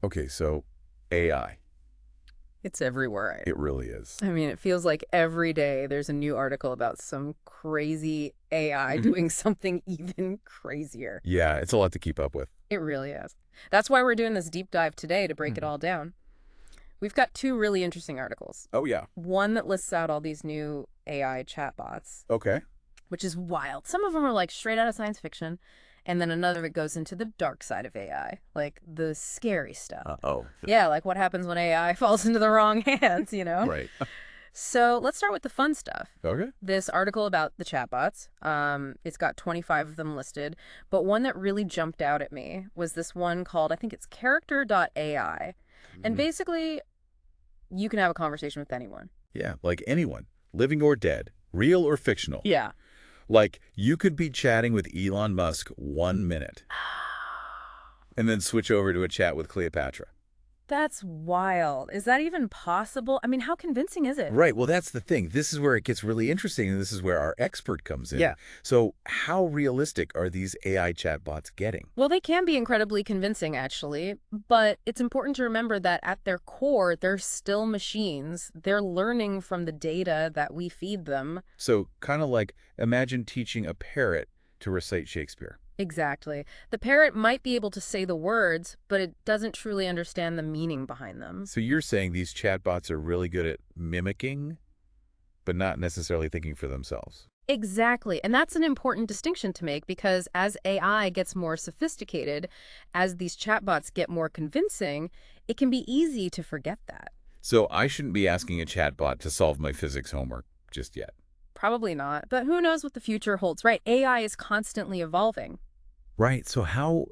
Okay, so AI. It's everywhere. It really is. I mean, it feels like every day there's a new article about some crazy AI doing something even crazier. Yeah, it's a lot to keep up with. It really is. That's why we're doing this deep dive today to break it all down. We've got two really interesting articles. Oh, yeah. One that lists out all these new AI chatbots, Okay. which is wild. Some of them are like straight out of science fiction. And then another that goes into the dark side of AI, like the scary stuff. Uh-oh. Yeah, like what happens when AI falls into the wrong hands, you know? Right. So let's start with the fun stuff. Okay. This article about the chatbots, it's got 25 of them listed, but one that really jumped out at me was this one called, I think it's character.ai. And basically, you can have a conversation with anyone. Yeah, like anyone, living or dead, real or fictional. Yeah. Like, you could be chatting with Elon Musk 1 minute and then switch over to a chat with Cleopatra. That's wild. Is that even possible? I mean, how convincing is it? Right. Well, that's the thing. This is where it gets really interesting, and this is where our expert comes in. Yeah. So how realistic are these AI chatbots getting? Well, they can be incredibly convincing, actually, but it's important to remember that at their core, they're still machines. They're learning from the data that we feed them. So kind of like imagine teaching a parrot to recite Shakespeare. Exactly. The parrot might be able to say the words, but it doesn't truly understand the meaning behind them. So you're saying these chatbots are really good at mimicking, but not necessarily thinking for themselves. Exactly. And that's an important distinction to make because as AI gets more sophisticated, as these chatbots get more convincing, it can be easy to forget that. So I shouldn't be asking a chatbot to solve my physics homework just yet. Probably not, but who knows what the future holds, right? AI is constantly evolving. Right. So how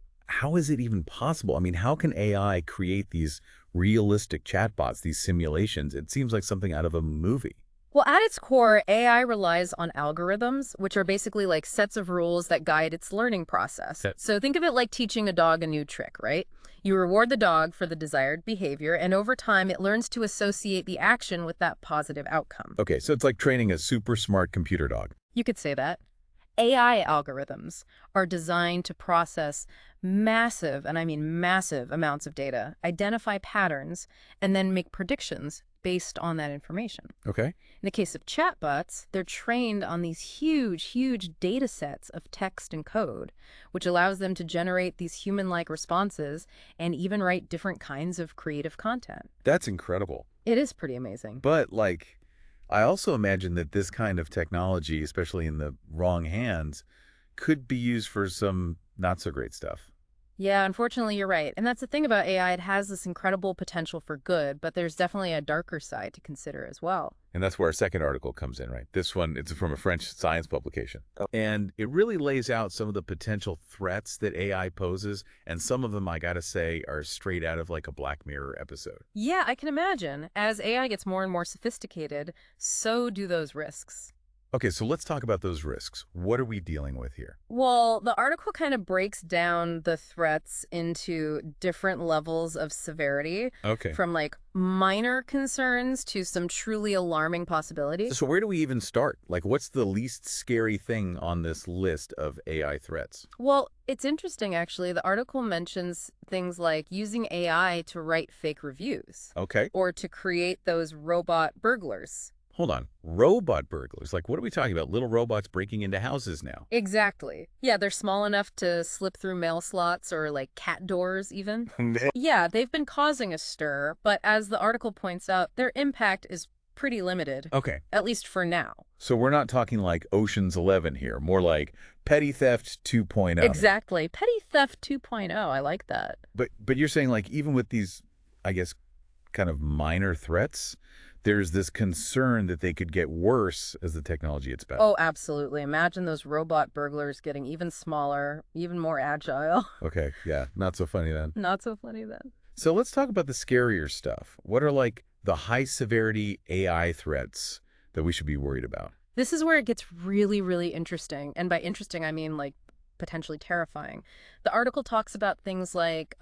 is it even possible? I mean, how can AI create these realistic chatbots, these simulations? It seems like something out of a movie. Well, at its core, AI relies on algorithms, which are basically like sets of rules that guide its learning process. Okay. So think of it like teaching a dog a new trick, right? You reward the dog for the desired behavior, and over time, it learns to associate the action with that positive outcome. Okay, so it's like training a super smart computer dog. You could say that. AI algorithms are designed to process massive, and I mean massive amounts of data, identify patterns, and then make predictions based on that information. Okay. In the case of chatbots, they're trained on these huge data sets of text and code, which allows them to generate these human-like responses and even write different kinds of creative content. That's incredible. It is pretty amazing. But like, I also imagine that this kind of technology, especially in the wrong hands, could be used for some not so great stuff. Yeah, unfortunately, you're right. And that's the thing about AI. It has this incredible potential for good, but there's definitely a darker side to consider as well. And that's where our second article comes in, right? This one, it's from a French science publication. And it really lays out some of the potential threats that AI poses. And some of them, I gotta say, are straight out of like a Black Mirror episode. Yeah, I can imagine. As AI gets more and more sophisticated, so do those risks. Okay, so let's talk about those risks. What are we dealing with here? Well, the article kind of breaks down the threats into different levels of severity, Okay. from like minor concerns to some truly alarming possibilities. So where do we even start? Like, what's the least scary thing on this list of AI threats? Well, it's interesting, actually. The article mentions things like using AI to write fake reviews Okay. or to create those robot burglars. Hold on. Robot burglars. Like, what are we talking about? Little robots breaking into houses now. Exactly. Yeah, they're small enough to slip through mail slots or like cat doors even. Yeah, they've been causing a stir, but as the article points out, their impact is pretty limited, Okay. at least for now. So we're not talking like Ocean's 11 here, more like petty theft 2.0. Exactly. Petty theft 2.0. I like that. But you're saying like even with these, I guess, kind of minor threats, there's this concern that they could get worse as the technology gets better. Oh, absolutely. Imagine those robot burglars getting even smaller, even more agile. Okay, yeah, not so funny then. Not so funny then. So let's talk about the scarier stuff. What are like the high severity AI threats that we should be worried about? This is where it gets really interesting. And by interesting, I mean like potentially terrifying. The article talks about things like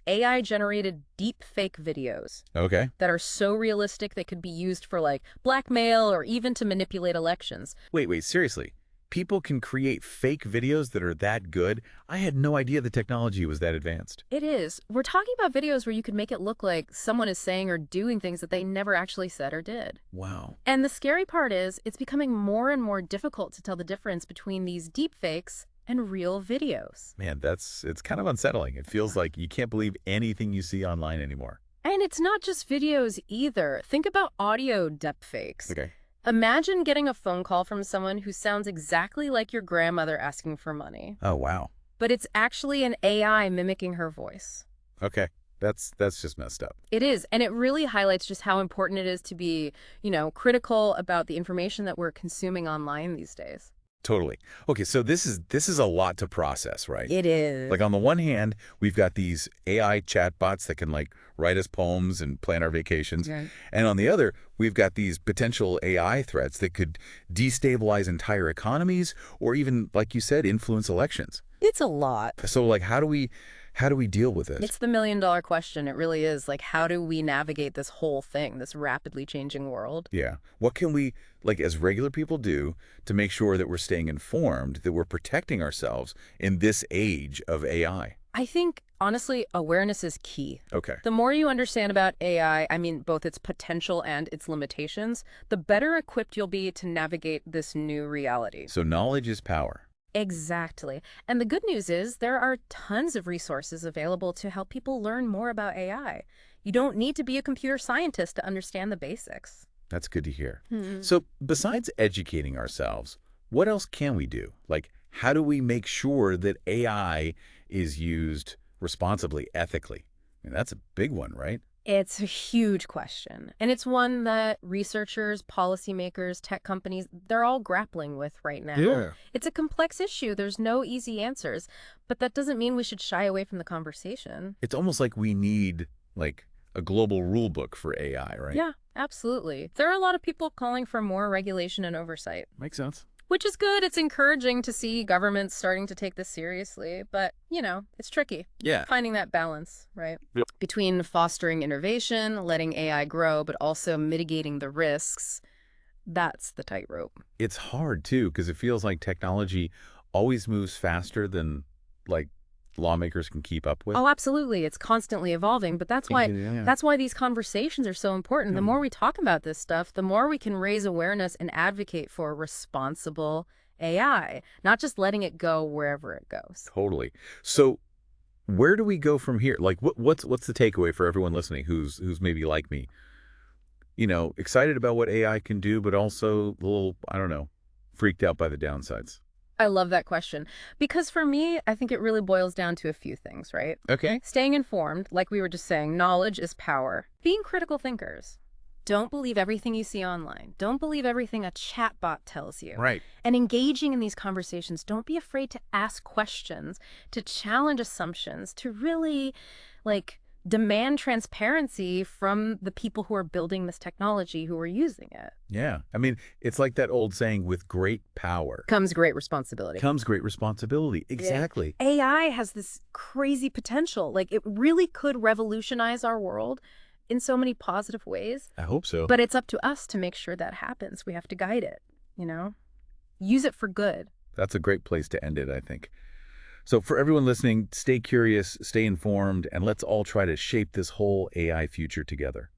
AI-generated deep fake videos Okay. that are so realistic they could be used for like blackmail or even to manipulate elections. Wait, seriously. people can create fake videos that are that good. I had no idea the technology was that advanced. It is. We're talking about videos where you could make it look like someone is saying or doing things that they never actually said or did. Wow. And the scary part is it's becoming more and more difficult to tell the difference between these deepfakes and real videos. Man, it's kind of unsettling. It feels like you can't believe anything you see online anymore. And it's not just videos either. Think about audio deepfakes. Okay. Imagine getting a phone call from someone who sounds exactly like your grandmother asking for money, Oh, wow. but it's actually an AI mimicking her voice. Okay. That's just messed up. It is, and it really highlights just how important it is to be, critical about the information that we're consuming online these days. Totally. Okay, so this is a lot to process, right? It is. Like on the one hand, we've got these AI chatbots that can like write us poems and plan our vacations. Right. And on the other, we've got these potential AI threats that could destabilize entire economies or even, like you said, influence elections. It's a lot. So like how do we deal with this? It's the million-dollar question. It really is. Like, how do we navigate this whole thing, this rapidly changing world? Yeah. What can we, like as regular people, do to make sure that we're staying informed, that we're protecting ourselves in this age of AI? I think, honestly, awareness is key. Okay. The more you understand about AI, I mean, both its potential and its limitations, the better equipped you'll be to navigate this new reality. So knowledge is power. Exactly. And the good news is there are tons of resources available to help people learn more about AI. You don't need to be a computer scientist to understand the basics. That's good to hear. Hmm. So besides educating ourselves, what else can we do? Like, how do we make sure that AI is used responsibly, ethically? I mean, that's a big one, right? It's a huge question, and it's one that researchers, policymakers, tech companies, they're all grappling with right now. Yeah. It's a complex issue. There's no easy answers, but that doesn't mean we should shy away from the conversation. It's almost like we need, like, a global rule book for AI, right? Yeah, absolutely. There are a lot of people calling for more regulation and oversight. Makes sense. Which is good. It's encouraging to see governments starting to take this seriously. But, it's tricky. Yeah. Finding that balance, right? Yep. Between fostering innovation, letting AI grow, but also mitigating the risks. That's the tightrope. It's hard, too, because it feels like technology always moves faster than, like, lawmakers can keep up with. Oh, absolutely. It's constantly evolving. But that's why these conversations are so important. The more we talk about this stuff, the more we can raise awareness and advocate for responsible AI, not just letting it go wherever it goes. Totally. So where do we go from here? Like, what's the takeaway for everyone listening who's maybe like me? Excited about what AI can do, but also a little, I don't know, freaked out by the downsides. I love that question. Because for me, I think it really boils down to a few things, right? Okay. Staying informed, like we were just saying, knowledge is power. Being critical thinkers. Don't believe everything you see online. Don't believe everything a chatbot tells you. Right. And engaging in these conversations. Don't be afraid to ask questions, to challenge assumptions, to really, demand transparency from the people who are building this technology, who are using it. Yeah. I mean, it's like that old saying, with great power Comes great responsibility. comes great responsibility. Exactly. AI has this crazy potential. It really could revolutionize our world in so many positive ways. I hope so. But it's up to us to make sure that happens. We have to guide it, Use it for good. That's a great place to end it, I think. So for everyone listening, stay curious, stay informed, and let's all try to shape this whole AI future together.